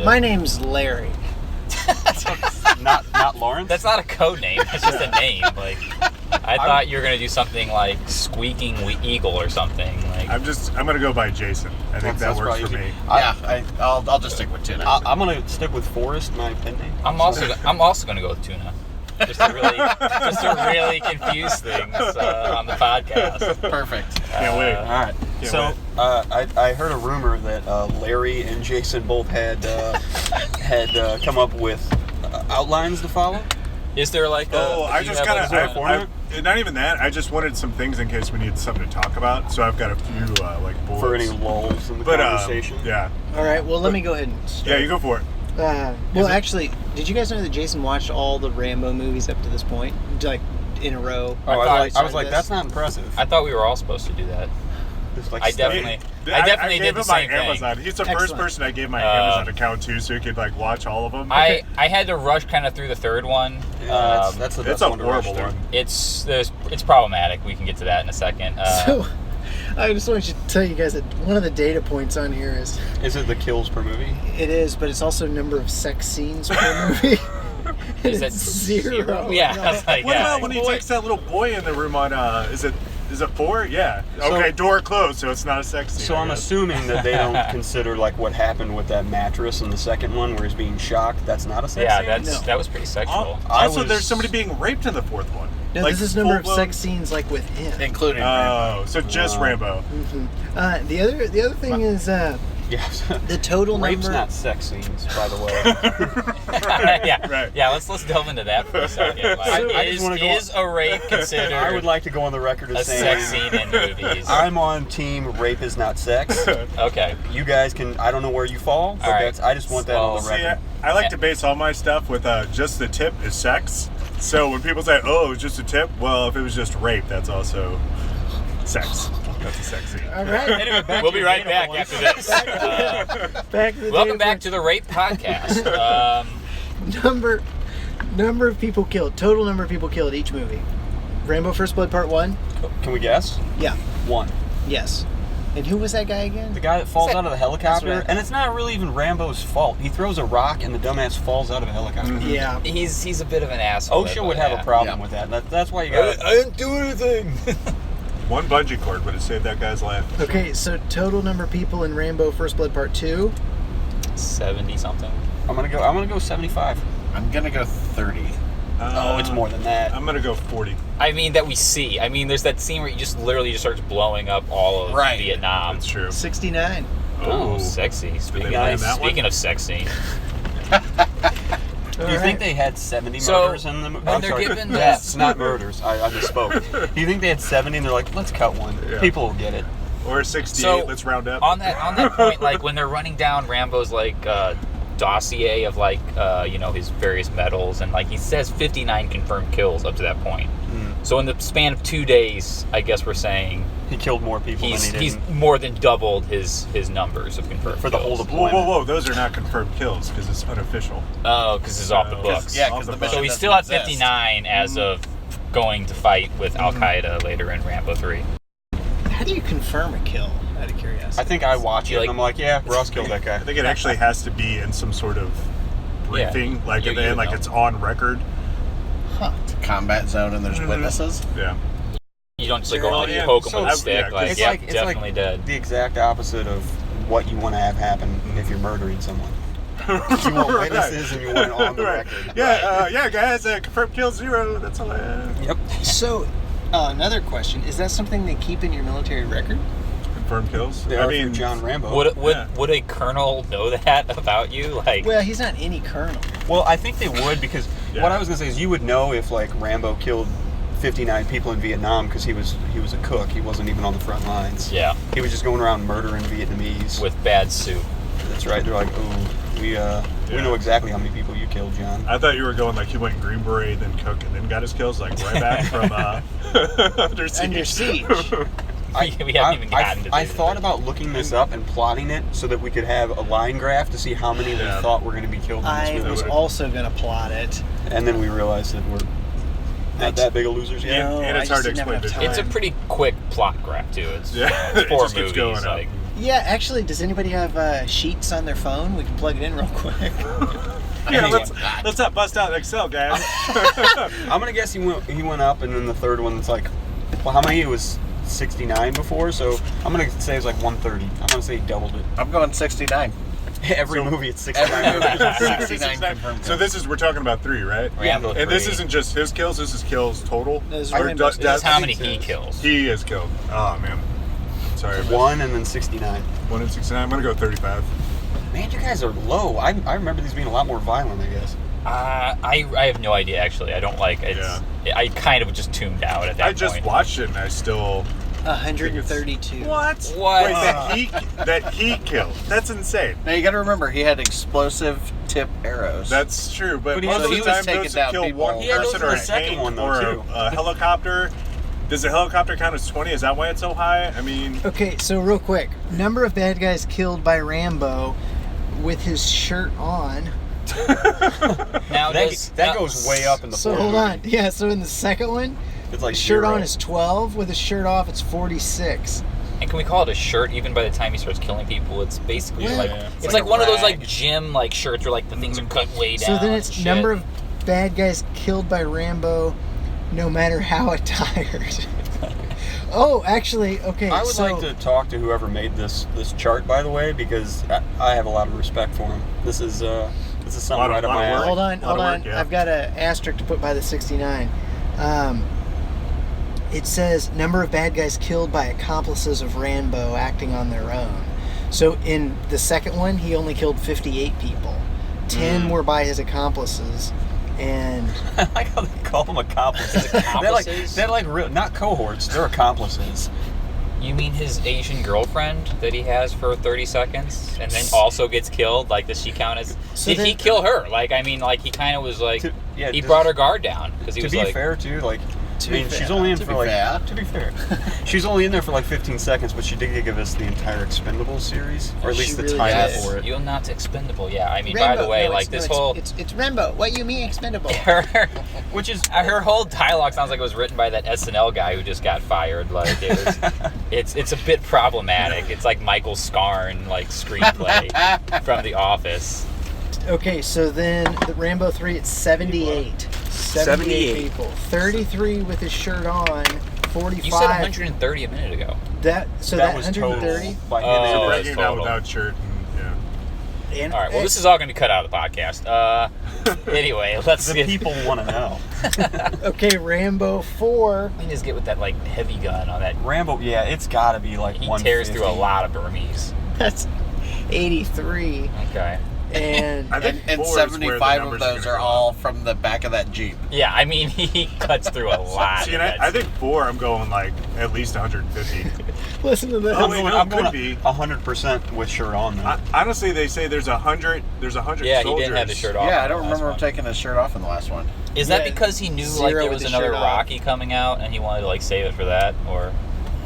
My name's Larry. not Lawrence? That's not a code name. That's just a name. Like, I thought you were gonna do something like Squeaking Eagle or something. Like, I'm gonna go by Jason. I think that works for me. I'll just stick with Tuna. I'm gonna stick with Forrest, my pen name. I'm also gonna go with Tuna. Just to really confuse things on the podcast. Perfect. Can't wait. All right. I heard a rumor that Larry and Jason both had come up with outlines to follow. Is there like I just not even that. I just wanted some things in case we need something to talk about. So I've got a few like bullets. For any lulls in the conversation. Yeah. All right. Well, let me go ahead and start. Yeah, you go for it. Actually, did you guys know that Jason watched all the Rambo movies up to this point, like in a row? I was like, that's not impressive. I thought we were all supposed to do that. Like I definitely did the same thing. Amazon. He's the first person I gave my Amazon account to, so he could like watch all of them. I had to rush kind of through the third one. Yeah, that's the best it's a one to horrible rush one. It's problematic. We can get to that in a second. So, I just wanted to tell you guys that one of the data points on here is it the kills per movie? It is, but it's also number of sex scenes per movie. Is that zero? Yeah. I was like, what about when he takes that little boy in the room on? Is it 4? Yeah. Okay, door closed, so it's not a sex scene. So I'm assuming that they don't consider like what happened with that mattress in the second one, where he's being shocked. That's not a sex scene. That was pretty sexual. Also, there's somebody being raped in the fourth one. No, like, this is number of sex scenes like with him, including Rambo. So just Rambo. Mm-hmm. The other thing is the total Rape's number. not sex scenes, by the way. Yeah, right. Yeah. Let's delve into that for a second. Like, is a rape considered? I would like to go on the record as a saying sex scene in movies. I'm on team rape is not sex. Okay. You guys can. I don't know where you fall, but right. I just want that on the record. I like to base all my stuff with just the tip is sex. So when people say, "Oh, it's just a tip," well, if it was just rape, that's also sex. That's a sex scene. All right. Anyway, we'll be right back after this. Welcome back to the Rape Podcast. Number of people killed. Total number of people killed each movie. Rambo: First Blood Part 1. Can we guess? Yeah. 1. Yes. And who was that guy again? The guy that falls out of the helicopter, right. and it's not really even Rambo's fault. He throws a rock, and the dumbass falls out of a helicopter. Mm-hmm. Yeah. He's a bit of an asshole. OSHA would have a problem with that. That's why you got. I didn't do anything. One bungee cord would have saved that guy's life. Okay, so total number of people in Rambo: First Blood Part 2. 70 something. I'm gonna go 75. I'm gonna go 30. It's more than that. I'm gonna go 40. I mean, that we see. I mean, there's that scene where he just literally just starts blowing up all of Vietnam. That's true. 69. Oh, sexy. Speaking of sexy. Do you think they had 70 murders in the movie? When they're given yes, not murders. I misspoke. Do you think they had 70 and they're like, let's cut one? Yeah. People will get it. Or 68. So, let's round up. On that point, like when they're running down Rambo's like dossier of like his various medals, and like he says 59 confirmed kills up to that point. So in the span of 2 days, I guess we're saying he killed more people than he did. He's more than doubled his numbers of confirmed for the kills. whole deployment. Whoa! Those are not confirmed kills because it's unofficial. Oh, because it's off the books. Yeah, because the mission so he's doesn't still at exist. 59 as of going to fight with Al Qaeda later in Rambo 3. How do you confirm a kill? Out of curiosity. I think I watch it and I'm like, yeah, Ross killed that guy. I think it actually has to be in some sort of briefing, like You at the end, like know. it's on record. It's a combat zone and there's witnesses. Yeah. You don't just like go like Yeah, poke him so with a it's- stick, yeah, like it's yeah, like- it's definitely like- dead. The exact opposite of what you want to have happen if you're murdering someone. You want witnesses and you want it on the record. Yeah, guys, confirmed kill 0. That's all I have. Yep. So, another question: is that something they keep in your military record? Confirmed kills. They are for John Rambo. Would a colonel know that about you? Like, Well, he's not any colonel. Well, I think they would because what I was gonna say is you would know if like Rambo killed 59 people in Vietnam because he was a cook. He wasn't even on the front lines. yeah, He was just going around murdering Vietnamese. with bad soup. That's right. They're like, oh, we know exactly how many people you killed, John. I thought you were going like he went Green Beret, then cook, and then got his kills, like right back from Under Siege. Under Siege. We haven't even gotten to I do thought it. about looking this up and plotting it so that we could have a line graph to see how many we thought were going to be killed in this I movie. was also going to plot it. And then we realized that we're not that big of losers yet. No, and it's I hard to just didn't have explain enough to time. It's a pretty quick plot graph too. It's Yeah, it's it 4 just keeps movies. going up. Like, Yeah, actually, does anybody have Sheets on their phone? We can plug it in real quick. Yeah, let's not bust out Excel, guys. I'm gonna guess he went up, and then the third one it's like, well, how many? It was 69 before, so I'm gonna say it was like 130. I'm gonna say he doubled it. I'm going 69. Every movie it's 69. Every movie 69 confirmed. So we're talking about 3, right? Rambo And this 3. isn't just his kills. This is kills total. This is Or Rambo's does- This is how does- many he kills. He is killed. Oh man. Sorry. 1 and then 69. 1 and 69. I'm gonna go 35. Man, you guys are low. I remember these being a lot more violent, I guess. I have no idea actually. I don't like it. I kind of just tuned out at that I just point. watched it and I still. 132. What? What? Wait, that he killed. That's insane. Now you got to remember, he had explosive tip arrows. That's true, but But he most was- of he the was time taking those down that kill people. one He had those person in or the a second tank one, though, or too. a helicopter. Does a helicopter count as 20? Is that why it's so high? I mean, Okay, so real quick, number of bad guys killed by Rambo with his shirt on. Now that goes way up in the So fourth hold movie. on. Yeah, so in the second one, It's like his shirt 0. on is 12. With his shirt off, it's 46. And can we call it a shirt even by the time he starts killing people? It's basically Yeah. like Yeah. it's like like a one of those rag. like gym like shirts where like the things are cut way down. So then and it's shit. number of bad guys killed by Rambo, no matter how attired. Oh, actually, okay. I would so, like to talk to whoever made this chart, by the way, because I have a lot of respect for him. This is something Lot of- right up lot my of work. alley. Hold on, Lot of hold on. work, yeah. I've got an asterisk to put by the 69. It says number of bad guys killed by accomplices of Rambo acting on their own. So in the second one, he only killed 58 people. 10 were by his accomplices, and I like how they call them accomplices. Accomplices? They're like real, not cohorts. They're accomplices. You mean his Asian girlfriend that he has for 30 seconds and then also gets killed? Like, does she count as? So Did he then- kill her? Like, I mean, like he kind of was like Yeah, he does- brought her guard down because he To was be like, fair, too, like To I be mean, fair. she's only in To for be like. fair. To be fair, she's only in there for like 15 seconds, but she did give us the entire Expendables series, or at She least the really title did. for it. "You're not expendable." Yeah, I mean, by the way, like this whole it's Rambo. What you mean expendable? which is her whole dialogue sounds like it was written by that SNL guy who just got fired. Like it was, it's a bit problematic. It's like Michael Scarn like screenplay from The Office. Okay, so then the Rambo 3, it's 78. 78 people. 33 with his shirt on. 45. You said 130 a minute ago. That was 130. total by him Oh, and Breaking that's it down total. without shirt. And, And, All right. Well, this is all going to be cut out of the podcast. Anyway, let's the get. people want to know. okay, Rambo 4. We just get with that like heavy gun on that. Rambo, yeah, it's got to be like He 150. tears through a lot of Burmese. That's 83. Okay. And I think And 4 is where the 75 of numbers those gonna are go all up. from the back of that Jeep. Yeah, I mean he cuts through a lot. See, of and that I think 4. I'm going like at least 150. listen to this. Oh, wait, no, I'm could going be. 100% with shirt on though. Honestly, they say there's 100. There's 100 Yeah, he soldiers. didn't have the shirt off. Yeah, I in the don't last remember him one. taking his shirt off in the last one. Is that Yeah, because he knew like zero there with was his another shirt off. Rocky coming out and he wanted to like save it for that, or?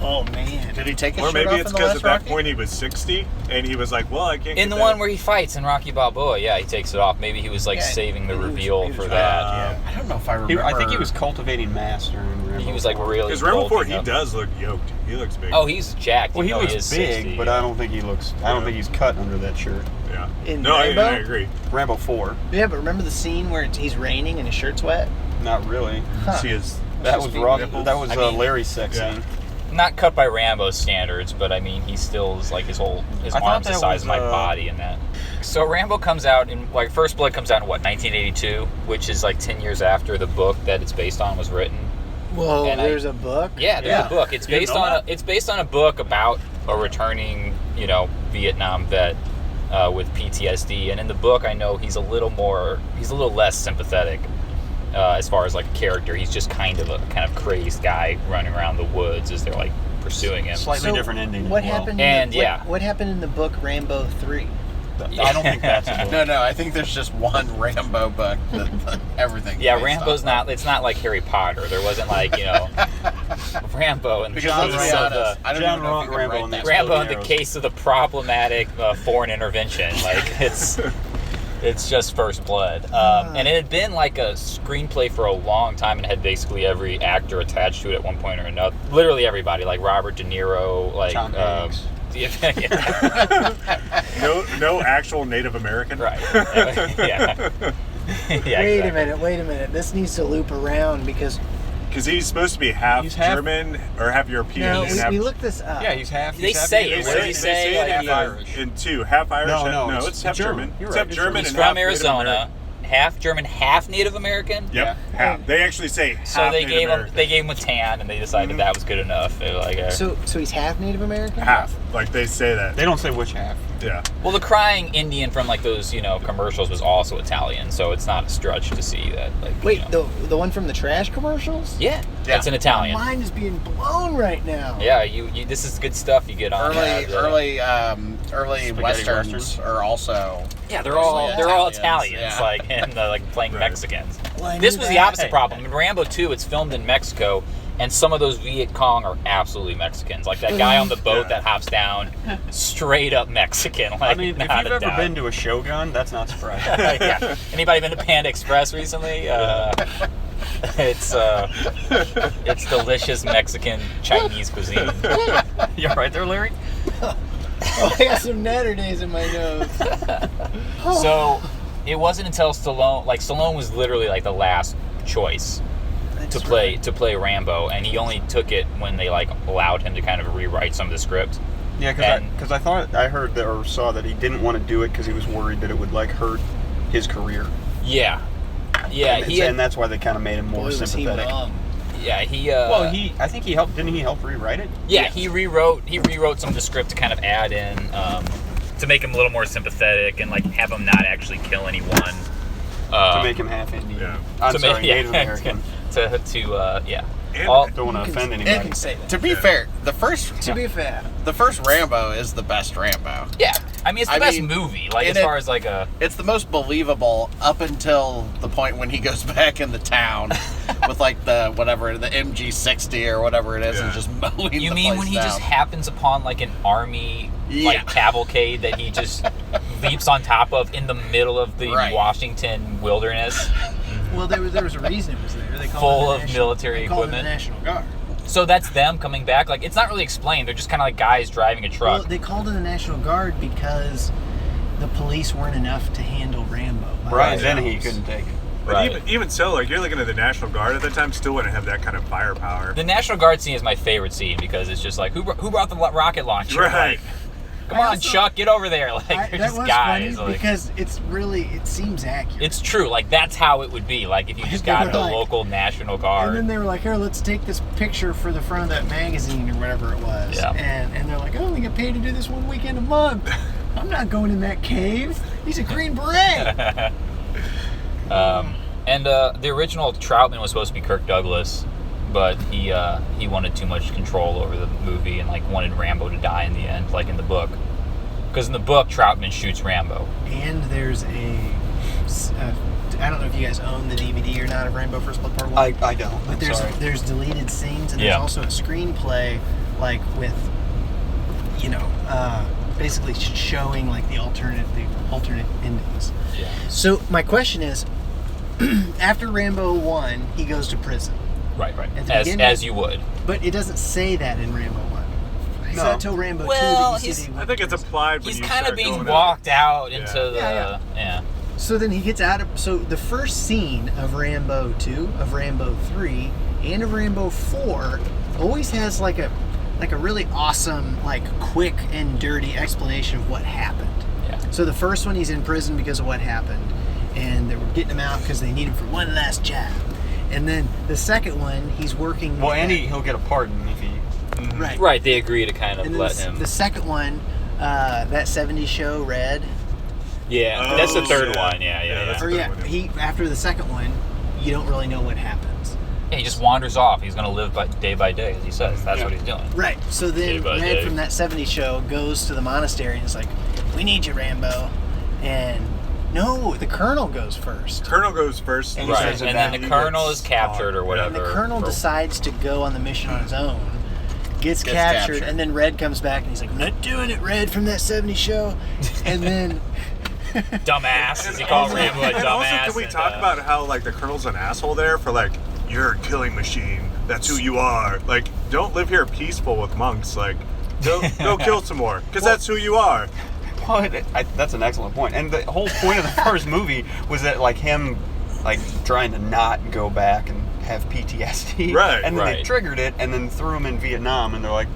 Oh, man. Did he take his Or shirt maybe off it's in the because last at that Rocky? point he was 60 and he was like, well, I can't. In get the that. one where he fights in Rocky Balboa, yeah, he takes it off. Maybe he was like Yeah, saving the he was- reveal he was for right. that. I don't know if I He- remember. I think he was cultivating mass during Rambo. He was like 4. really. Because Rambo 4, bulking he up. does look yoked. He looks big. Oh, he's jacked. Well, he even though looks is big, 60. but I don't think he looks. I don't Yeah. think he's cut under that shirt. Yeah. In No, I Rambo? agree. Rambo 4, Yeah, but remember the scene where he's raining and his shirt's wet? not really. Huh. See his. That Just was being Rock. nipples. That was I mean, Larry's sex yeah. scene. Not cut by Rambo's standards, but I mean, he still is like his I thought arms the that size was, of my body in that. So Rambo comes out in like First Blood comes out in what 1982, which is like 10 years after the book that it's based on was written. Whoa, And there's a book? Yeah, there's Yeah. a book. It's You based know on that? it's based on a book about a returning, Vietnam vet with PTSD. And in the book, I know he's a little less sympathetic as far as like a character. He's just kind of a crazed guy running around the woods as they're like pursuing him. Slightly So, different ending. What as well. happened? And, in what happened in the book Rambo 3? I don't think that's a book. No, I think there's just one Rambo book that everything. Yeah, Rambo's not. It's not like Harry Potter. There wasn't like Rambo and the Because let's case be of honest, I don't John even know if you can Rambo write in that. the Rambo in the Arrows. case of the problematic foreign intervention. Like it's just First Blood, and it had been like a screenplay for a long time and had basically every actor attached to it at one point or another. Literally everybody, like Robert De Niro, like Tom Hanks. Yeah. No actual Native American. Right. Yeah. Yeah, Wait exactly. a minute. This needs to loop around because Because he's supposed to be half He's half- German or half European. no, and half, we looked this up. Yeah, he's half. They he's half say it. Native What do American. they say? Like, half he's- Irish. in two, half Irish. No, it's half German. German. You're It's right. half It's German He's and from half Native Arizona, American. half German, half Native American. Yep, half. They actually say half So they Native gave him American. a tan, and they decided that was good enough. They were like, So he's half Native American? half. Like they say that. They don't say which half. Yeah. well, the crying Indian from like those commercials was also Italian, so it's not a stretch to see that. Like, Wait, the one from the trash commercials? yeah, that's an Italian. Mine is being blown right now. Yeah, you this is good stuff you get on. Early Spaghetti westerns westerns. are also. Yeah, they're all Italians, Italians, yeah. like and like playing Right. Mexicans. Well, I This knew was the that. opposite problem. In Rambo 2, it's filmed in Mexico, and some of those Viet Cong are absolutely Mexicans. Like that guy on the boat Yeah. that hops down, straight up Mexican. Like, I mean, if not you've a ever doubt. been to a Shogun, that's not surprising. Yeah. Anybody been to Panda Express recently? It's delicious Mexican Chinese cuisine. You all right there, Larry? Oh, I got some natter days in my nose. So it wasn't until Stallone was literally like the last choice That's to play Rambo, and he only took it when they like allowed him to kind of rewrite some of the script. Yeah, And- because I thought I heard that, or saw that he didn't want to do it because he was worried that it would like hurt his career. Yeah, and that's why they kind of made him more Boy, was he sympathetic. wrong. he. Well, I think he helped. Didn't he help rewrite it? Yeah, he rewrote some of the script to kind of add in to make him a little more sympathetic and like have him not actually kill anyone. To make him half Indian. Yeah. I'm to sorry, make, yeah, Native American. yeah. And All- Don't want to offend You anybody. can say that. To be Yeah. fair, the first Rambo is the best Rambo. Yeah, I mean it's the I best mean, movie. Like in as it- far as like a It's the most believable up until the point when he goes back in the town with like the MG60 or whatever it is and Yeah. just mowing You the mean place when he down. just happens upon like an army like Yeah. cavalcade that he just leaps on top of in the middle of the Right. Washington wilderness? Well, there was a reason it was there. They called Full it the of military they called it the equipment. National Guard. So that's them coming back. Like it's not really explained. They're just kind of like guys driving a Well, truck. they called it the National Guard because the police weren't enough to handle Rambo. by Brian Dennehy themselves. couldn't take it. But Right. even so, like you're looking at the National Guard at the time, still wouldn't have that kind of firepower. The National Guard scene is my favorite scene because it's just like who brought the rocket launcher? Right. Like, come I on, also- Chuck, get over there. Like That they're just was guys. funny Like, because it seems accurate. it's true. Like that's how it would be. Like if you just They got were the like- local National And Guard. then they were like, "Here, let's take this picture for the front of that magazine or whatever it was." Yeah. And they're like, "I only get paid to do this one weekend a month. I'm not going in that cave. He's a Green Beret." And the original Troutman was supposed to be Kirk Douglas, but he wanted too much control over the movie and like wanted Rambo to die in the end, like in the book. Because in the book, Troutman shoots Rambo. And there's I don't know if you guys own the DVD or not of Rambo First Blood Part 1. I don't. But I'm sorry. there's deleted scenes and Yeah. there's also a screenplay like with basically showing like the alternate endings. Yeah. So my question is, after Rambo 1, he goes to prison, Right. At the As beginning- you would. but it doesn't say that in Rambo 1. It's No. not until Rambo 2 Well, that you he's- see that he I went think to it's prison. applied when He's you kind of start being going walked out Yeah. into the Yeah. So then he gets out of. So the first scene of Rambo 2, of Rambo 3, and of Rambo 4 always has like a really awesome, like quick and dirty explanation of what happened. Yeah. So the first one, he's in prison because of what happened, and they were getting him out because they need him for one last job. And then the second one, he's working. Well, and at- he'll get a pardon if he. right. Right, they agree to kind of And then let the, him. the second one, that 70s show, Red. Yeah, that's the third yeah. one. Yeah, Yeah, that's Or the yeah, third one, he after the second one, you don't really know what happens. Yeah, he just wanders off. He's going to live day by day, as he says. That's Yeah. what he's doing. Right. So Day then by Red day. from that 70s show goes to the monastery and is like, "We need you, Rambo." And no, the colonel goes first. Colonel goes first. And he Right, says and it then back, the he colonel gets is captured or caught. whatever. And the colonel for- decides to go on the mission on his own. Gets Gets captured, captured. and then Red comes back and he's like, "I'm not doing it, Red from that 70s show." And then Dumbass, as he calls Rambo a And dumbass. also, can we talk about how like the colonel's an asshole there for like, you're a killing machine. That's who you are. Like, don't live here peaceful with monks. Like, Go kill some more, because that's who you are. But that's an excellent point. And the whole point of the first movie was that like him, like trying to not go back and have PTSD. Right. And then they Right. triggered it, and then threw him in Vietnam, and they're like,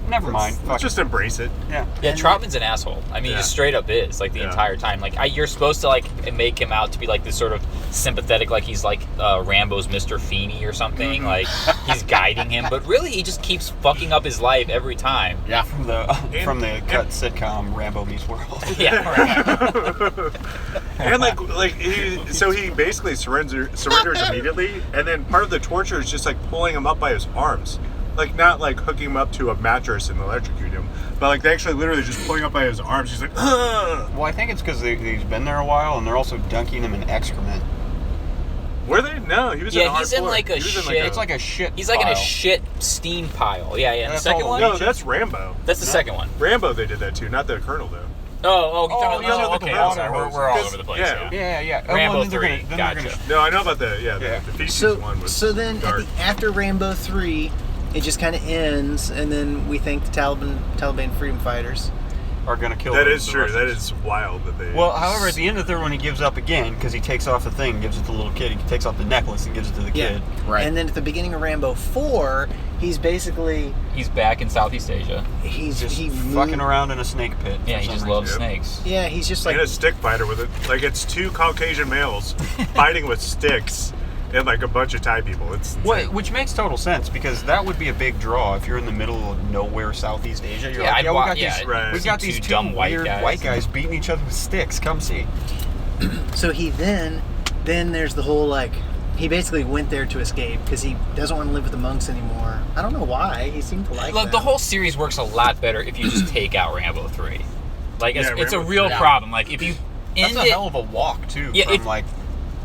never mind. Let's Fuck just it. embrace it. Yeah. Yeah, Troutman's an asshole. I mean, he Yeah. just straight up is, like, the Yeah. entire time. Like, you're supposed to, like, make him out to be, like, this sort of sympathetic, like, he's, like, Rambo's Mr. Feeney or something. Like, he's guiding him. But really, he just keeps fucking up his life every time. Yeah. From the cut sitcom Rambo Meets World. Yeah, right. And he basically surrenders immediately, and then part of the torture is just like pulling him up by his arms, like not like hooking him up to a mattress and electrocute him, but like they actually literally just pulling up by his arms. He's like, ugh. Well, I think it's because he's been there a while, and they're also dunking him in excrement. Were they? No, he was. Yeah, in a hard he's in, floor. like, a He was in, shit- It's like a shit. He's, like, in a pile. shit steam pile. Yeah, and the That's second all one? No, that's Rambo. That's the second one. Rambo, they did that too, not the Colonel though. Oh, you're talking you're about, talking okay, about I'm sorry. the We're all hoses. over the place, Yeah. yeah. Yeah. Rambo then they're 3, then they're gotcha. No, I know about the Yeah. feces So, one was so then dark. after Rambo 3, it just kind of ends, and then we thank the Taliban freedom fighters. Are gonna kill. That the is true. That Russians. is wild that they. Well, however, at the end of the third one, he gives up again because he takes off the thing, gives it to the little kid. He takes off the necklace and gives it to the kid. Right. And then at the beginning of Rambo 4, he's basically He's back in Southeast Asia. Just he fucking around in a snake pit. Yeah, for he some just reason. loves Yep. snakes. Yeah, he's just like and a stick fighter with it. Like it's two Caucasian males fighting with sticks and like a bunch of Thai people. It's Well, insane. which makes total sense because that would be a big draw if you're in the middle of nowhere, Southeast Asia. You're Yeah, like, I'd we wa- got yeah, these, Right. we see got these two two dumb weird white white guys. guys beating each other with sticks. Come see. so he then there's the whole like he basically went there to escape because he doesn't want to live with the monks anymore. I don't know why. He seemed to like Look, them. the whole series works a lot better if you just take out Rambo 3. Like, it's, Yeah, it's a Rambo real 3. problem. Like, if you That's end a it... hell of a walk too. Yeah, from if- like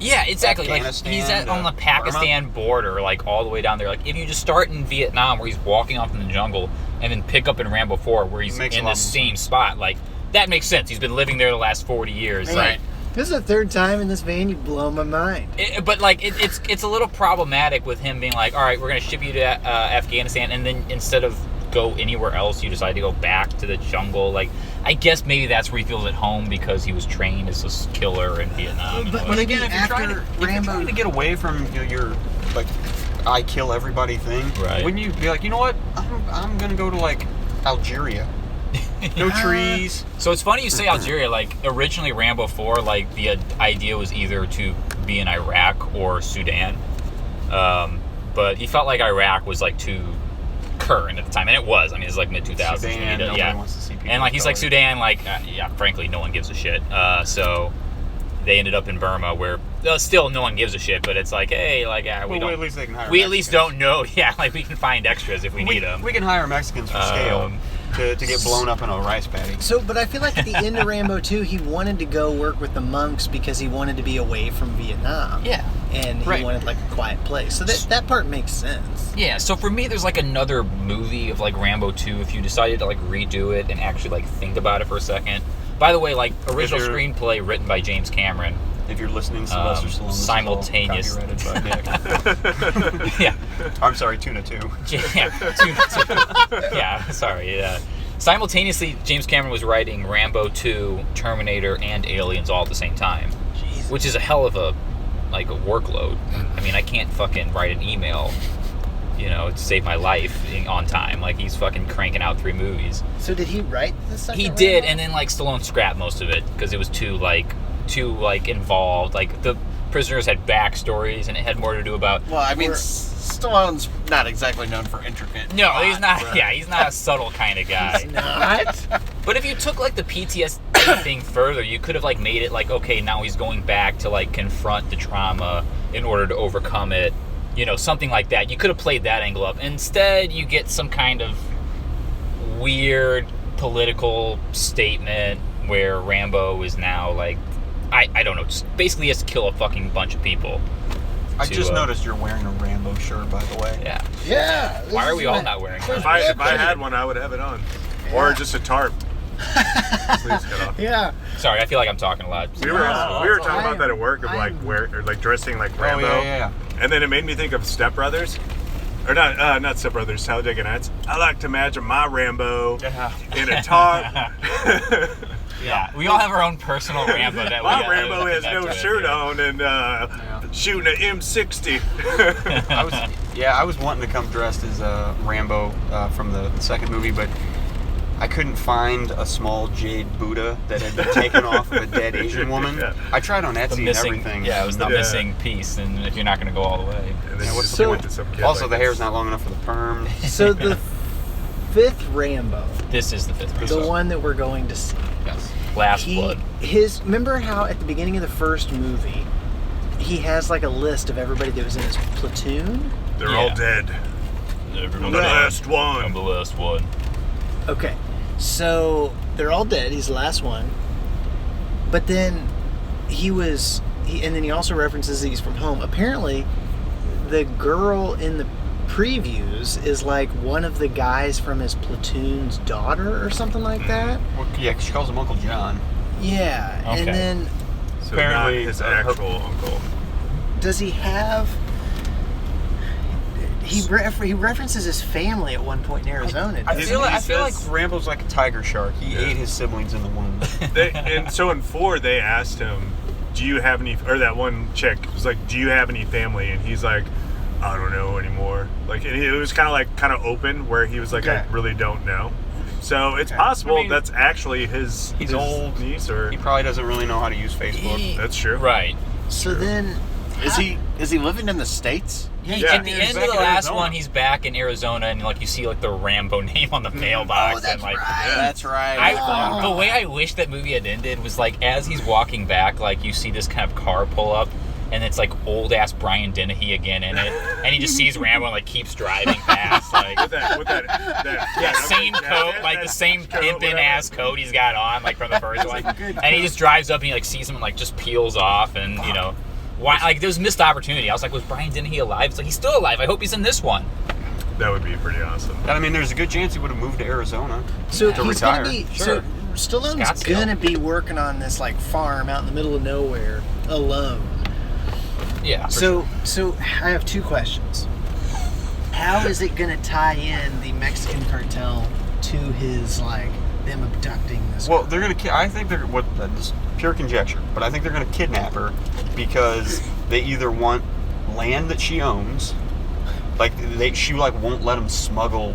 Yeah, exactly. Like, Afghanistan he's to on the Pakistan border, like, all the way down there. Like, if you just start in Vietnam where he's walking off in the jungle and then pick up in Rambo 4 where he's Makes a in lot the more same spot, like, that makes sense. He's been living there the last 40 years. Man, Like, This is the third time in this vein you blow my mind. but like it's a little problematic with him being like, all right, we're gonna ship you to Afghanistan, and then instead of go anywhere else, you decide to go back to the jungle. Like, I guess maybe that's where he feels at home because he was trained as this killer in Vietnam. and But- all But that. again, if you're after trying to, if you're Rambo- trying to get away from your like I kill everybody thing, Right. wouldn't you be like, you know what? I'm gonna go to like Algeria. No trees. So it's funny you say Algeria. Like, originally Rambo 4, like, the idea was either to be in Iraq or Sudan. But he felt like Iraq was, like, too current at the time. And it was. I mean, it's like mid-2000s. Sudan, nobody yeah. wants to see people And, like, he's like, colored. Sudan, like, yeah, frankly, no one gives a shit. So they ended up in Burma where still no one gives a shit. But it's like, hey, like, we Well, don't... at least they can hire We at least Mexicans. don't know. Yeah, like, we can find extras if we need them. We can hire Mexicans for scale to get blown up in a rice paddy. So, but I feel like at the end of Rambo 2, he wanted to go work with the monks because he wanted to be away from Vietnam. Yeah. And he Right. wanted like a quiet place. So that part makes sense. Yeah, so for me, there's like another movie of like Rambo 2 if you decided to like redo it and actually like think about it for a second. By the way, like original you're- screenplay written by James Cameron. If you're listening, Sylvester Stallone, this is all simultaneous- copyrighted by Nick. Yeah, I'm sorry, Tuna 2. yeah. Sorry. Yeah. Simultaneously, James Cameron was writing Rambo 2, Terminator, and Aliens all at the same time, which is a hell of a like a workload. I mean, I can't fucking write an email, to save my life on time. Like, he's fucking cranking out 3 movies. So did he write the second He did, Rambo? and then like Stallone scrapped most of it because it was too involved. Like, the prisoners had backstories and it had more to do about. Well, I mean, Or- Stallone's not exactly known for intricate. No, plot. he's not. Yeah, he's not a subtle kind of guy. Not? But if you took like the PTSD thing further, you could have like made it like, okay, now he's going back to like confront the trauma in order to overcome it. Something like that. You could have played that angle up. Instead, you get some kind of weird political statement where Rambo is now like, I don't know, just basically has to kill a fucking bunch of people. I to, just noticed you're wearing a Rambo shirt, by the way. Yeah. Yeah. Why are we all not wearing If that? I had one, I would have it on, or just a tarp. Sleeves cut off. Yeah. Sorry, I feel like I'm talking a lot. We were talking about that at work of like I'm- dressing like Rambo, Oh, yeah. and then it made me think of Step Brothers. or not Step Brothers, Talladega Nights. I like to imagine my Rambo Yeah. in a tarp. Yeah, we all have our own personal Rambo that My we Rambo has connect no with, shirt yeah. on and shooting an M60. I was wanting to come dressed as Rambo from the second movie, but I couldn't find a small jade Buddha that had been taken off of a dead Asian woman. Yeah. I tried on The Etsy and missing, everything. yeah, it was the Yeah. missing piece, and if you're not going to go all the way. And then Yeah, you what's just the point point? to some kid Also, like the this. hair's not long enough for the perm. So the fifth Rambo, This is the fifth the Rambo. one that we're going to see. Yes. Last Blood. Remember how at the beginning of the first movie, he has like a list of everybody that was in his platoon? They're all Yeah. dead. Everyone The died. last one. I'm the last one. Okay, so they're all dead. He's the last one. But then and then he also references that he's from home. Apparently, the girl in the previews is like one of the guys from his platoon's daughter or something like that. Well, yeah, 'cause she calls him Uncle John. Yeah, Okay. and then So Apparently, not his her- actual uncle. does he have? He references his family at one point in Arizona. I doesn't feel he? like Rambo's like a tiger shark. He ate his siblings in the womb. And so in 4, they asked him, "Do you have any?" Or that one chick was like, "Do you have any family?" And he's like, "I don't know anymore." Like, and it was kind of open, where he was like, Okay. "I really don't know." So it's possible I mean, that's actually his. he's his old. niece, or He probably doesn't really know how to use Facebook. that's true. Right. So then, Is he living in the States? Yeah. At the He's end back of the in last Arizona. one, he's back in Arizona, and like you see like the Rambo name on the mailbox, and like That's right. the way I wish that movie had ended was like as he's walking back, like you see this kind of car pull up, and it's like old ass Brian Dennehy again in it, and he just sees Rambo and like keeps driving past, like With that yeah, same coat, like the same pimpin' ass coat he's got on, like from the first one, and he just drives up and he like sees him and like just peels off, and you know. Why? Like there was missed opportunity. I was like, was Brian Dennehy alive? It's like he's still alive. I hope he's in this one. That would be pretty awesome. I mean, there's a good chance he would have moved to Arizona so to he's retire. gonna be. Sure. So Stallone's Scottsdale. gonna be working on this like farm out in the middle of nowhere alone. Yeah. So I have two questions. How is it gonna tie in the Mexican cartel to his like them abducting this? Well, they're gonna. I think they're what. This pure conjecture, but I think they're gonna kidnap her because they either want land that she owns, like she like won't let them smuggle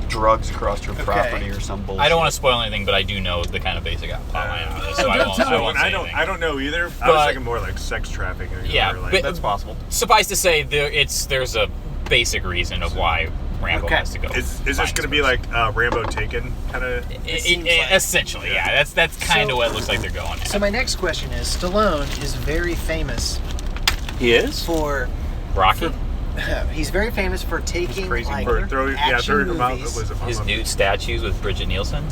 drugs across her property or some bullshit. I don't want to spoil anything, but I do know the kind of basic outline of this, so I won't. I So, won't and say I anything. don't know either. I was But- thinking more like sex trafficking. Yeah, or like, but- That's possible. Suffice to say, there's a basic reason of why Rambo Okay. has to go. is this find going to be this like Rambo Taken kind of? seems like- essentially, yeah. That's kind So- of what it looks like they're going. So my next question is: Stallone is very famous He is. for Rocky, he's very famous for taking crazy like For throwing action him out. movies, Was it his nude statues with Bridget Nielsen.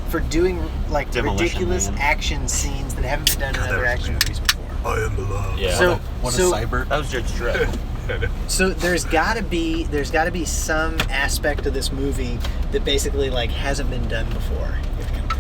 for doing like Demolition ridiculous Man. action scenes that haven't been done in that other was action amazing. movies before. I am the love. Yeah. So What so a cyber. That was Judge Dredd. so there's got to be some aspect of this movie that basically like hasn't been done before.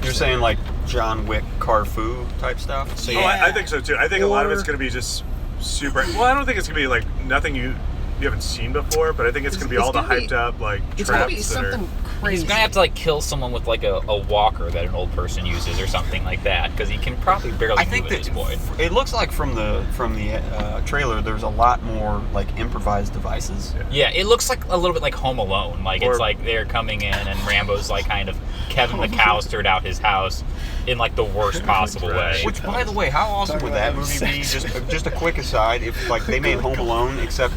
You're saying like John Wick, Carfu type stuff. So Oh, yeah, I think so too. I think a lot of Or- it's going to be just super. Well, I don't think it's going to be like nothing you haven't seen before, but I think it's going to be It's all the gonna be- hyped up like It's gonna be traps that are. something crazy. he's gonna have to like kill someone with like a walker that an old person uses or something like that because he can probably barely I move think at that this point. it looks like from the trailer, there's a lot more like improvised devices. Yeah, it looks like a little bit like Home Alone. Like Or- it's like they're coming in and Rambo's like kind of Kevin McAllistered out his house in like the worst possible way. Which, by the way, how awesome Talk would about that movie be? sex. Just a quick aside, if like they made Home Alone, except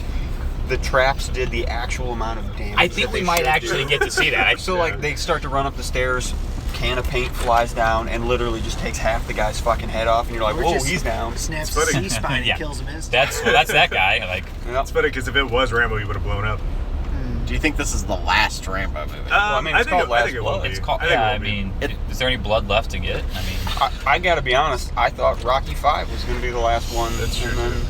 the traps did the actual amount of damage. I think that we they might should actually do. get to see that. So like they start to run up the stairs, can of paint flies down, and literally just takes half the guy's fucking head off, and you're like, Or whoa, just he's down. Snaps It's funny. the C-spine and Yeah. kills him instantly. that's that guy. Like Yep. It's funny because if it was Rambo, he would have blown up. Do you think this is the last Rambo movie? I mean, it's called I Last think it will Blood. be. it's called. I think Yeah, it I will be. mean, is there any blood left to get? I mean, I gotta be honest, I thought Rocky 5 was gonna be the last one. That's and true. then-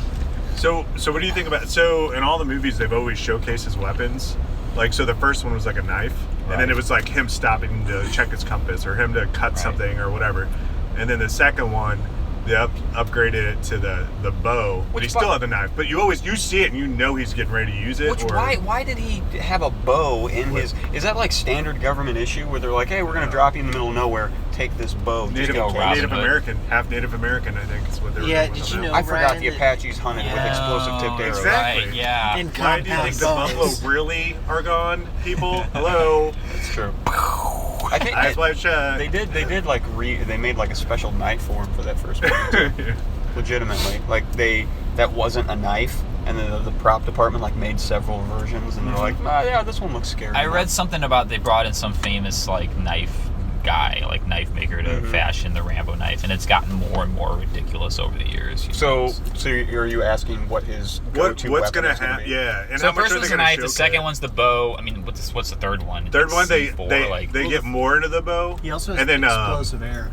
So what do you think about? So in all the movies, they've always showcased his weapons. Like, so the first one was like a knife, and then it was like him stopping to check his compass or him to cut something or whatever. And then the second one, They upgraded it to the bow, but he still had the knife. But you see it and you know he's getting ready to use it. Why did he have a bow in his? Is that like standard government issue where they're like, hey, we're gonna drop you in the middle of nowhere, take this bow. Native American, half Native American, I think is what they were. Yeah, doing did with you them. know? I forgot Ryan, the that- Apaches hunted with explosive tipped arrows. Exactly. Right, yeah. And Why do you think the compound buffalo bows. really are gone, people? Hello. That's true. I think Eyes wide shut. they did like they made like a special knife for him for that first movie too. Legitimately, like that wasn't a knife, and then the prop department like made several versions, and they're like, yeah, this one looks scary. I read something about they brought in some famous like knife guy, like knife maker to fashion the Rambo knife, and it's gotten more and more ridiculous over the years. So are you asking what his go-to what's weapon gonna is gonna happen? be? Yeah, and So how the much first are one's they the gonna knife, the showcase? second one's the bow. I mean, what's the third one? Third one, they C4, get more into the bow. He also has and then explosive arrows.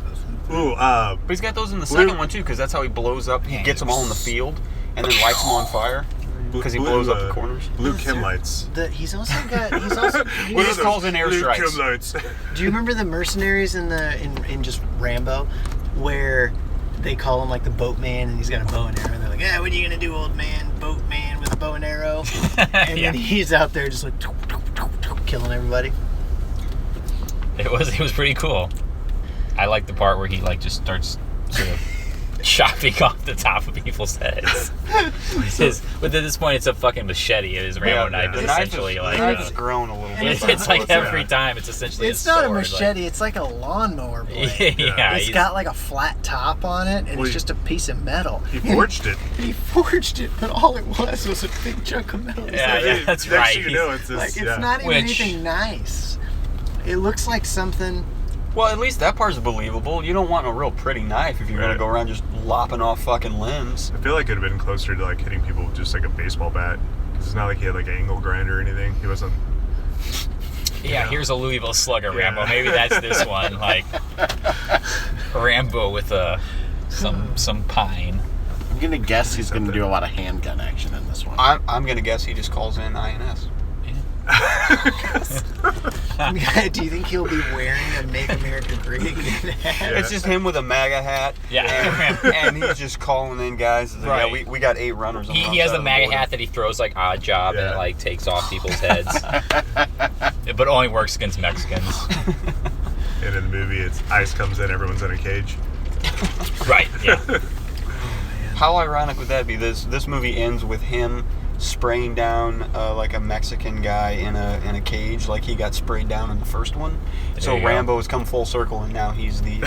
But he's got those in the second one too, because that's how he blows up. He gets them all in the field, and then lights them on fire because he blows up the corners. Blue Kim lights. He's also got. He's also. He just calls in Blue airstrikes. Kim lights. Do you remember the mercenaries in just Rambo, where they call him like the boatman, and he's got a bow and arrow, and they're like, "Yeah, what are you gonna do, old man? Boatman with a bow and arrow." And Yeah. then he's out there just like killing everybody. It was pretty cool. I like the part where he like just starts sort of chopping off the top of people's heads. But at this point, it's a fucking machete. His Rambo knife The is knife essentially is, like. the knife has grown a little bit. It's like Yeah. every time, it's essentially. It's a not a sword, machete. It's like a lawnmower blade. Like, yeah, It's he's- got like a flat top on it, and Well, it's just a piece of metal. He forged it. He forged it, but all it was a big chunk of metal. It's Yeah, like, yeah, that's Next right. thing you know, it's this. like, it's yeah. not even Which- anything nice. It looks like something. Well, at least that part's believable. You don't want a real pretty knife if you're gonna Right. go around just lopping off fucking limbs. I feel like it'd have been closer to like hitting people with just like a baseball bat. Because it's not like he had like an angle grind or anything. He wasn't. Yeah, here's a Louisville Slugger Yeah. Rambo. Maybe that's this one, like Rambo with some pine. I'm gonna guess he's gonna do a lot of handgun action in this one. I'm gonna guess he just calls in INS. Do you think he'll be wearing a Make America Great Again hat? Yeah. It's just him with a MAGA hat. Yeah. And he's just calling in guys. Like, Right. Yeah, we got 8 runners. On He has the MAGA hat that he throws like Odd Job and Yeah. it like takes off people's heads, but only works against Mexicans. And in the movie, it's ice comes in, everyone's in a cage. Right. Yeah. How ironic would that be? This movie ends with him spraying down like a Mexican guy in a cage, like he got sprayed down in the first one. So There you go. Rambo has come full circle, and now he's the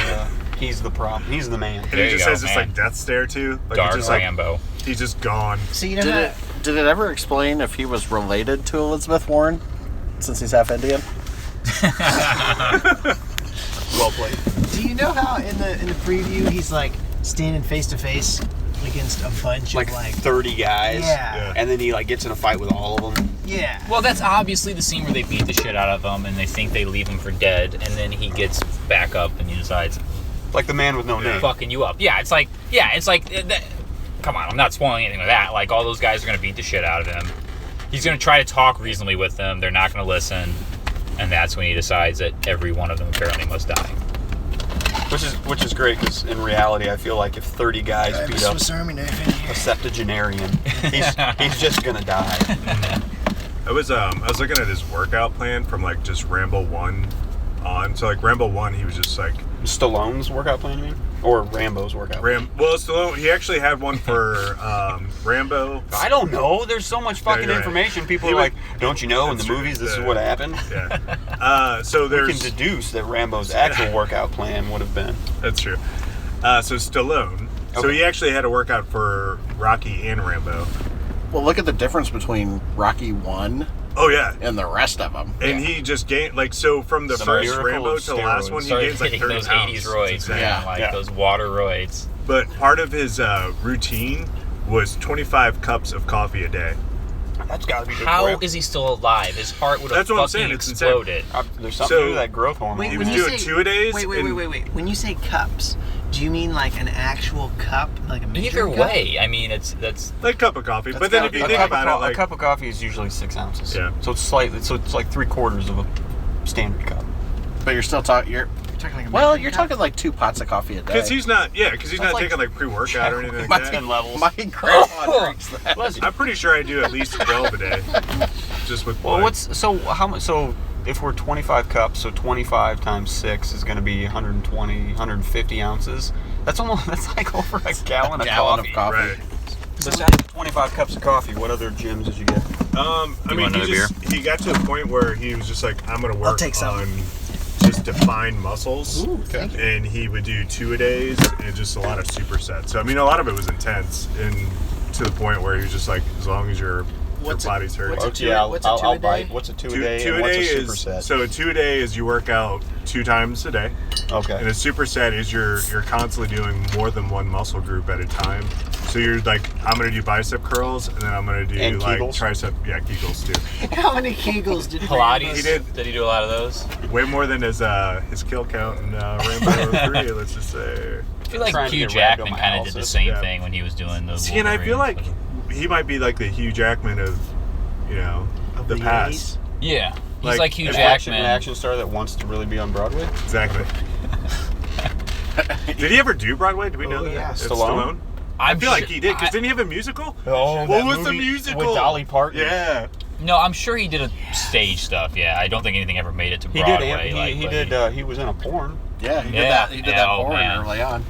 problem. He's the man. And There he you just go, has this man. like death stare too. Like Dark he's just like Rambo. he's just gone. So you know Did how, it ever explain if he was related to Elizabeth Warren, since he's half Indian? Well played. do you know how in the preview he's like standing face to face against a bunch Like of like 30 guys. Yeah. And then he like gets in a fight with all of them. yeah. Well, that's obviously the scene where they beat the shit out of him and they think they leave him for dead, and then he gets back up and he decides Like the man with no name. fucking you up. Yeah, it's like come on, I'm not spoiling anything with that. Like all those guys are gonna beat the shit out of him. He's gonna try to talk reasonably with them. They're not gonna listen, and that's when he decides that every one of them apparently must die. Which is great, because in reality, I feel like if 30 guys beat up Swiss Army knife in here. a septuagenarian, he's just gonna die. I was looking at his workout plan from like just Rambo 1 on. So like Rambo 1, he was just like Stallone's workout plan, you mean? Or Rambo's workout plan? Well, Stallone, he actually had one for Rambo. I don't know. There's so much fucking you're right. information. People He are would- like, don't you know in the That's true. movies this is Yeah. what happened? Yeah. So You can there's deduce that Rambo's actual workout plan would have been. that's true. So Stallone. So Okay. he actually had a workout for Rocky and Rambo. Well, look at the difference between Rocky 1 Oh yeah. and the rest of them. And he just gained like so from the The first miracle Rambo of to the last steroids. one, he Started gains like hitting 30 those pounds. 80s It's roids, insane. man, like Yeah. those water roids. But part of his routine was 25 cups of coffee a day. That's got to be good How for you. is he still alive? His heart would have That's what I'm fucking saying, it's insane. exploded. There's something So- to do with that growth hormone. Wait, He when was you doing say- 2-a-days. Wait. When you say cups, do you mean like an actual cup, like a Either measuring cup? way, I mean, that's Like cup of coffee. That's But then gotta if be you a think cup, about it, like a cup of coffee is usually 6 ounces. Yeah. So it's like 3/4 of a standard cup. But you're still talking. You're talking like a Well, measuring you're cup? talking like 2 pots of coffee a day. Because he's not That's like taking like pre-workout or anything like my, that. 10 levels. my grandma drinks that. Bless you. I'm pretty sure I do at least 12 a day, just with Well, blood. how much? So if we're 25 cups, so 25 times 6 is going to be 120, 150 ounces. That's like over a gallon of coffee. Right. Besides 25 cups of coffee, what other gyms did you get? I mean, want another he got to a point where he was just like, I'm gonna work take some. on just defined muscles, Ooh, thank you. and he would do 2-a-days and just a lot of supersets. So I mean, a lot of it was intense, and to the point where he was just like, as long as your body's hurt. what's a two- yeah, what's a I'll 2-a-day? bite. What's a 2-a-day? Two and a what's day a is superset? so a 2-a-day is you work out 2 times a day, and Okay. a superset is you're constantly doing more than one muscle group at a time. So you're like, I'm gonna do bicep curls, and then I'm gonna do And like Kegels? tricep, Kegels too. How many Kegels did Pilates. He did. Did he do a lot of those? Way more than his kill count in Rambo 3. Let's just say. I feel like Trying to Hugh get Jackman rhabdomyolysis. kind of did the same Yeah. thing when he was doing the. See, and I feel like Wolverine, he might be like the Hugh Jackman of, Of the the past. yeah, he's like like Hugh An Jackman. action star that wants to really be on Broadway. Exactly. Did he ever do Broadway? Do we know Oh, that? yeah. It's Stallone? I I'm feel like sure- he did, because I- didn't he have a musical? Oh, What was the musical? with Dolly Parton? Yeah. No, I'm sure he did a stage stuff. Yeah, I don't think anything ever made it to He Broadway. did. like, He but did. He was in a porn. Yeah, he did Yeah, that. He did yeah, that oh, porn man. early on.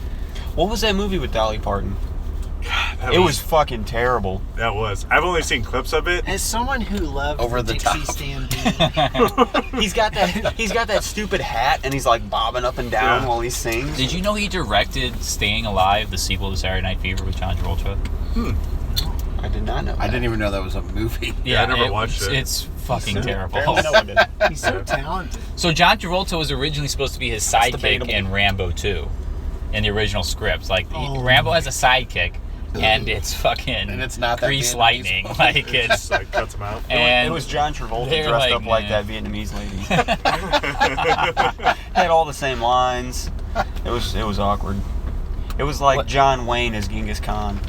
What was that movie with Dolly Parton? That It was fucking terrible. That was. I've only seen clips of it. As someone who loves Over the Dixie top. Stampede, He's got that stupid hat, and he's like bobbing up and down Yeah. while he sings. Did you know he directed Staying Alive, the sequel to Saturday Night Fever with John Travolta? I did not know. I didn't even know that was a movie. Yeah, I never watched it. It's fucking terrible. Apparently no one did. he's so talented. So John Travolta was originally supposed to be his sidekick debatable. in Rambo 2, in the original scripts. Like Oh. Rambo has a sidekick, and it's fucking And it's not that grease Vietnamese lightning. woman. Like Just it's like cuts him out. and It was John Travolta they're dressed like, up like nah. that Vietnamese lady. Had all the same lines. It was awkward. It was like What? John Wayne as Genghis Khan.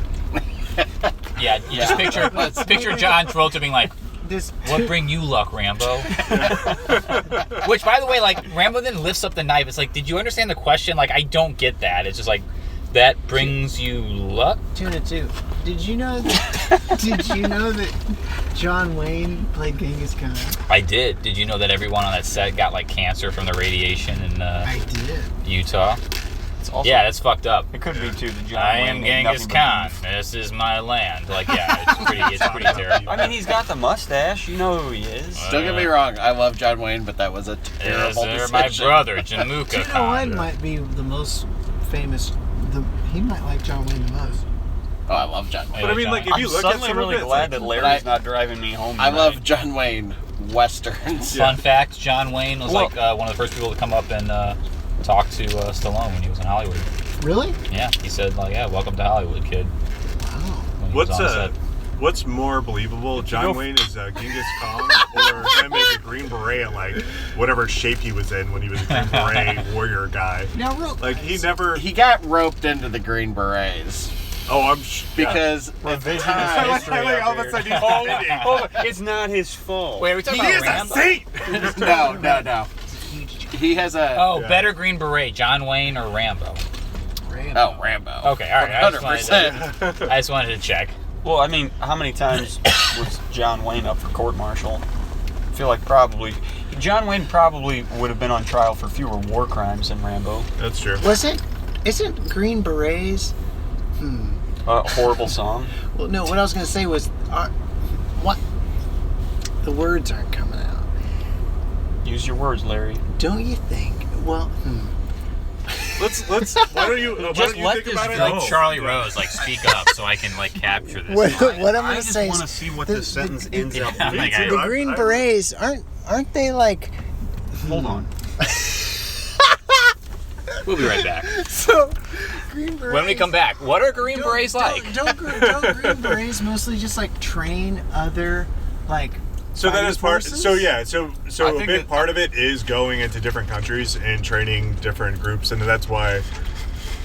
yeah. You just picture John Travolta being like, This "What bring you luck, Rambo?" Which, by the way, like Rambo then lifts up the knife. It's like, did you understand the question? Like, I don't get that. It's just like, that brings you luck. Tuna 2. Did you know that John Wayne played Genghis Khan? I did. Did you know that everyone on that set got like cancer from the radiation in I did. Utah? It's also, Yeah, that's fucked up. it could be too. The John I Wayne am made Genghis nothing but Khan. beef. This is my land. Like, yeah, it's pretty terrible. I mean, he's got the mustache. You know who he is. Don't get me wrong, I love John Wayne, but that was a terrible Yes, decision. my brother, Jamuka Tuna Khan. 1 might be the most famous. He might like John Wayne the most. Oh, I love John Wayne. But I mean, like, if I'm you look at suddenly some really of it, glad it's that like, Larry's But not driving me home. I love tonight. John Wayne westerns. Yeah. Fun fact: John Wayne was Well- like one of the first people to come up and talk to Stallone when he was in Hollywood. Really? Yeah, he said like, "Yeah, welcome to Hollywood, kid." Wow. When he was What's on set. what's more believable, John go- Wayne is Genghis Khan, or him as a Green Beret, like whatever shape he was in when he was a Green Beret warrior guy? Now, real Like he never. He got roped into the Green Berets Oh, I'm because at the Revisionist time, history. like all of a sudden he's defending. It's not his fault. Wait, are we talking He about is a Rambo? saint. no. He has a Oh, Yeah. better Green Beret, John Wayne or Rambo? Rambo. Okay, all right. I just wanted 100%. to- I just wanted to check. Well, I mean, how many times was John Wayne up for court-martial? I feel like probably John Wayne probably would have been on trial for fewer war crimes than Rambo. That's true. Was it? Isn't Green Berets? A horrible song. Well, no. What I was going to say was, what? The words aren't coming out. Use your words, Larry. Don't you think? Well, Let's. Why don't you? Why Just don't you let think this about it? like Oh, Charlie yeah. Rose like speak up so I can like capture this. what I'm I going to just say want to is, see what the- this sentence ends up Yeah, being. like, too. the I- Green I- Berets aren't they like? Hold on. We'll be right back. So, Green Berets. When we come back, what are Green Berets like? Don't Green Berets mostly just like train other like? So that fighting is part. forces? So yeah. So I a think big that- part of it is going into different countries and training different groups, and that's why.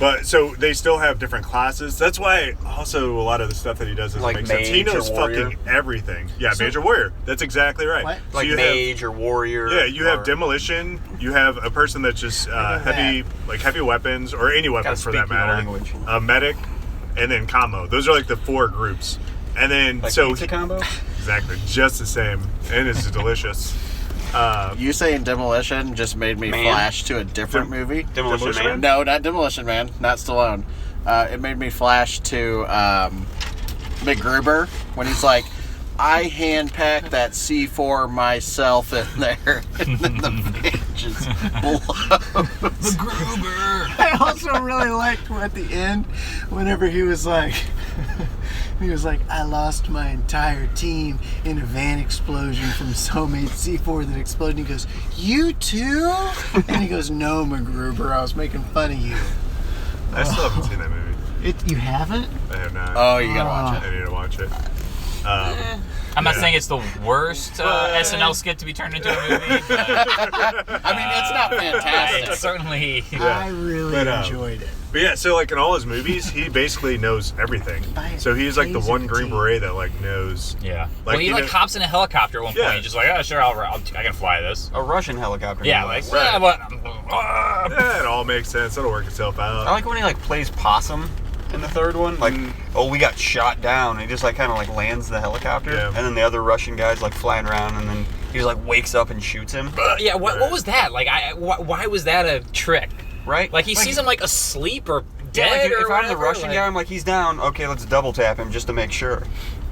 But so they still have different classes. That's why also a lot of the stuff that he does doesn't Like make sense. He mage or knows warrior? fucking everything. Yeah, So- mage or warrior. That's exactly right. What? So Like you have, mage or warrior. yeah, you have or- demolition. You have a person that's just know heavy, like heavy weapons or any weapon Gotta for speak that your matter. language. A medic, and then combo. Those are like the 4 groups. And then Like so pizza combo. exactly just the same, and it's delicious. You saying Demolition just made me Man. flash to a different movie. Demolition Demolition Man. No, not Demolition Man, not Stallone. It made me flash to MacGruber when he's like, I hand-packed that C4 myself in there. And then the van just blows. Gruber. I also really liked at the end, whenever he was like, I lost my entire team in a van explosion from so-made C4 that exploded. And he goes, you too? And he goes, no, MacGruber, I was making fun of you. I still haven't seen that movie. You haven't? I have not. Oh, you gotta watch I it. need to watch it. I'm not Yeah. saying it's the worst SNL skit to be turned into a movie, but I mean, it's not fantastic. it's certainly. I really But, enjoyed it. But yeah, so like in all his movies, he basically knows everything. So he's like the Laser one Green fatigue. Beret that like knows. Yeah. Like, Well, he you like know- hops in a helicopter at one Yeah. point. Just like, oh, sure, I can fly this. A Russian helicopter. Yeah, no like, less. yeah, but. Yeah, it all makes sense. It'll work itself out. I like when he like plays possum in the third one. Like, oh, we got shot down. And he just like kind of like lands the helicopter, Yeah. and then the other Russian guy's like flying around, and then he just like wakes up and shoots him. Yeah, what was that? Like, why was that a trick? Right? Like, he sees him like asleep or Yeah, dead like, or if I'm the whatever, Russian like- guy, I'm like, he's down. Okay, let's double tap him just to make sure.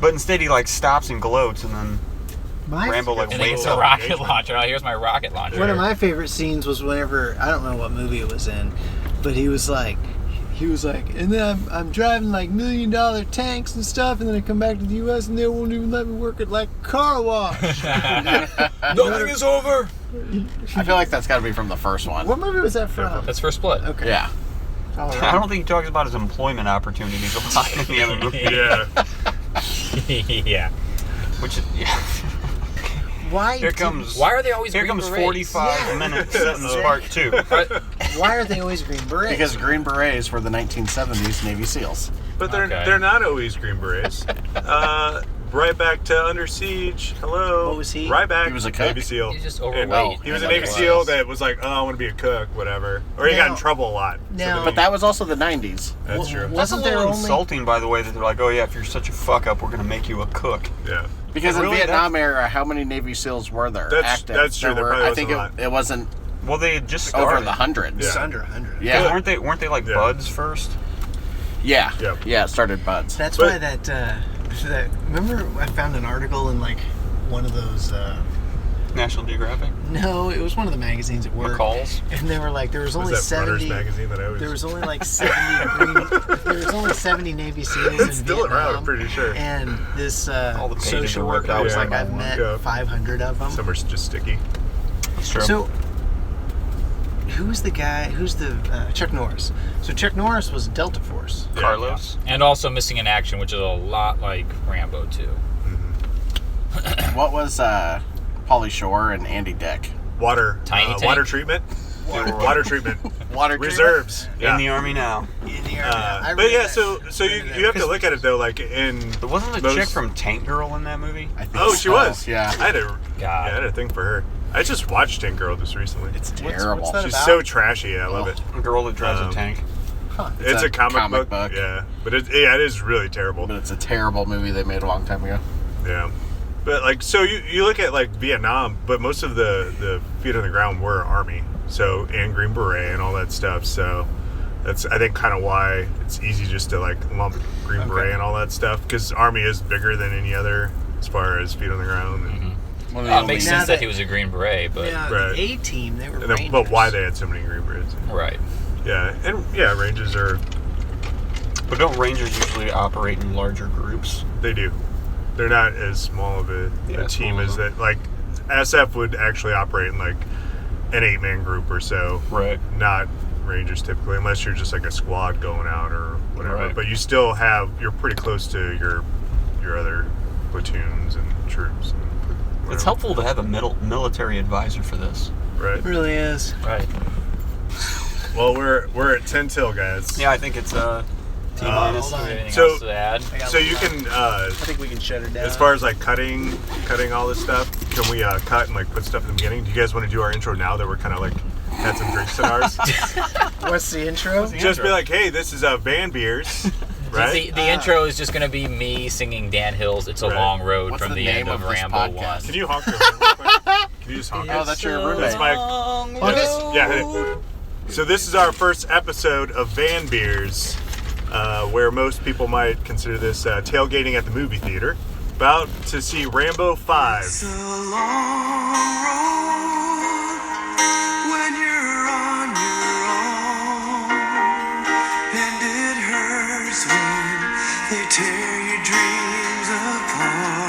But instead, he like stops and gloats, and then Rambo like And then wakes it's a up. rocket engagement. launcher. Oh, here's my rocket launcher. One of my favorite scenes was whenever, I don't know what movie it was in, but he was like, and then I'm driving like $1 million tanks and stuff, and then I come back to the U.S. and they won't even let me work at like a car wash. Nothing is over. I feel like that's got to be from the first one. What movie was that from? That's First Blood. Okay. Yeah. All right. I don't think he talks about his employment opportunities a lot in the other movie. Yeah. Yeah. Which is, yeah. Why? Here comes. Why are they always Here Green comes Berets? 45 Yeah. minutes sentence part 2. Why are they always Green Berets? Because Green Berets were the 1970s Navy SEAls. But Okay. they're not always Green Berets. Right back to Under Siege. Hello. What was he? Right back. He was a cook. Navy SEAL. He's just And, overweight. he was a That's Navy what it SEAL was. that was like, oh, I want to be a cook, whatever. Or he got in Now- trouble a lot. now- But that was also the 90s. That's true. That's a Wasn't there little only? insulting, by the way, that they're like, oh yeah, if you're such a fuck up, we're gonna make you a cook. Yeah. Because in Really? Vietnam era, how many Navy SEAls were there That's- active? that's true. There probably I think wasn't a lot. it wasn't Well, they had just started. over the hundreds. It's Yeah. under 100. Yeah. Weren't they like Yeah. buds first? Yeah. Yep. Yeah, it started buds. That's But- why that remember I found an article in like one of those National Geographic? no, it was one of the magazines at work. McCall's? And they were like there was only Was that Runners 70 magazine that I always... there was only like 70 there was only 70 Navy SEAls in It's still Vietnam. around, I'm pretty sure. And this All the pages social are worker ripped out was by like, I've one. met Yeah. 500 of them. Some are just sticky. That's true. So, who's the guy? Who's the Chuck Norris? So Chuck Norris was Delta Force. Yeah. Carlos? And also Missing in Action, which is a lot like Rambo 2. What was Pauly Shore and Andy Dick? Water. Tiny tank? Water treatment. Water treatment. Water Reserves. In the Army now. In the I But read yeah, that. so you have to look at it though, like in. But wasn't the Most- chick from Tank Girl in that movie? I think Oh, she so. was. Yeah. I had a God. I had a thing for her. I just watched Tank Girl just recently. It's terrible. what's that She's about? so trashy. I love it. A girl that drives Um, a tank. It's a a comic comic book. book. Yeah, but it is really terrible. But it's a terrible movie they made a long time ago. Yeah, but like so you look at like Vietnam, but most of the feet on the ground were Army, so and Green Beret and all that stuff. So that's I think kind of why it's easy just to like lump Green Beret and all that stuff because Army is bigger than any other as far as feet on the ground. And, One of It the only makes Now sense that that- he was a Green Beret, but Yeah, Right. the A team, they were and then, Rangers. but why they had so many Green Berets? right. Yeah, and yeah, Rangers are But don't Rangers usually operate in larger groups? they do. They're not as small of a Yeah, team small as that. Like SF would actually operate in like an 8-man group or so. Right. Not Rangers typically, unless you're just like a squad going out or whatever. Right. But you still you're pretty close to your other platoons and troops. And It's whatever. helpful to have a military advisor for this. Right. It really is. Right. Well, we're at 10 till, guys. Yeah, I think it's T minus. hold on. Anything So- else to add? So you can, I think we can shut her down. as far as like cutting all this stuff, can we cut and like put stuff in the beginning? Do you guys want to do our intro now that we're kind of like had some drinks in ours? What's the intro? Just be like, hey, this is Van Beers, right? The intro is just going to be me singing Dan Hill's "It's a Right. Long Road" What's from the the end name of of this Rambo podcast? 1. Can you honk your horn real quick? Can you just honk Oh, it? that's your roommate. That's my. Yeah, hit it. So this is our first episode of Van Beers, where most people might consider this tailgating at the movie theater. About to see Rambo 5. It's a long road when you're on your own, and it hurts when they tear your dreams apart.